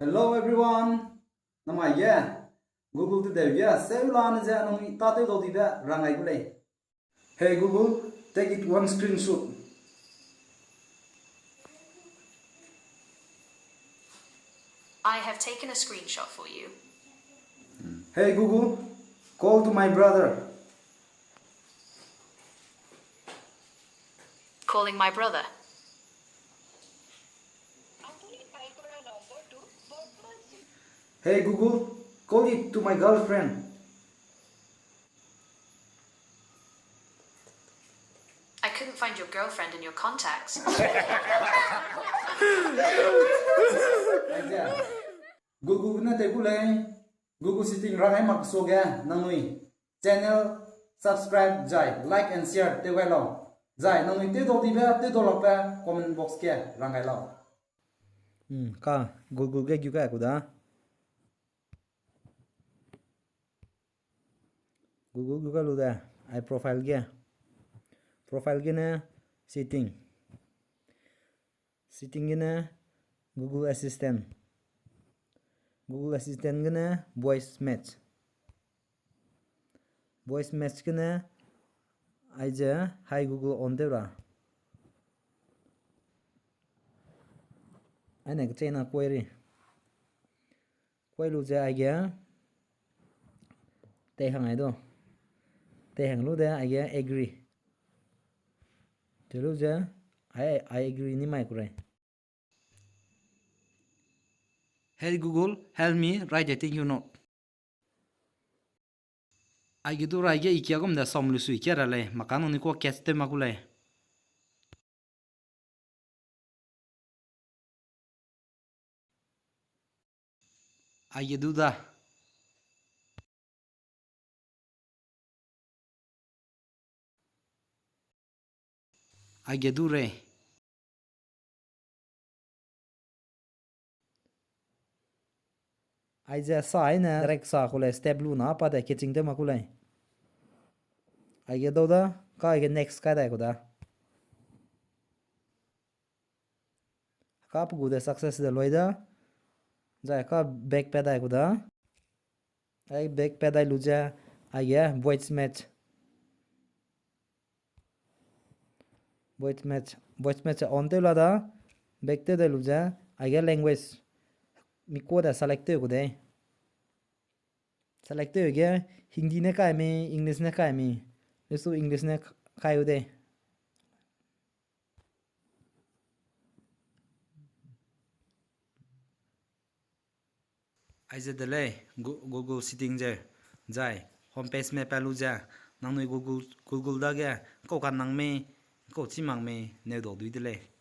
Hello everyone. Namai ya. Google today ya. Sebulan aja nang tate do tidak rangai gulai. Hey Google, take it one screenshot. I have taken a screenshot for you. Hey Google, call to my brother. Calling my brother. Hey Google, call it to my girlfriend. I couldn't find your girlfriend in your contacts. Google na te gulai. Google sitting rangai mak soga nanui. Channel subscribe jai, like and share te wai long. Jai nanui te do diba te do lokpa comment box ke rangai long. Ka Google ke juga aku dah. Google juga lu dah. I profile ke. Profile ke na setting. Setting ke na Google Assistant. Google Assistant ke na voice match. Voice match ke na aja Hi Google on te ra. Ana ke chena query. Query lu ja aja. Te hang ai do. Te hang lu da aja agree. Te lu ja I agree ni mai kurai. Hey Google, help me write a thank you note. I get to write a ikiagum da som lusu ikiarale, makano ni ko keste makule. I get do da. I get do re. Aja sa na direct sa kulai step lu na pa da kitching te makulai. Aja do da ka aja next ka da ko da. Ka pu da success da loida. Ja ka back pa da ko da. Ai back pa da lu ja aja voice match. Voice match on te la da back te da lu ja aja language mi ko da select ko de. Select ge Hindi ne kai me English ne kai me. Lesu English ne kai ude. I said the Google sitting there. Jai, home page me paluja. Nang Google da ga. Ko kan nang me. Ko chimang me. Ne do du de le.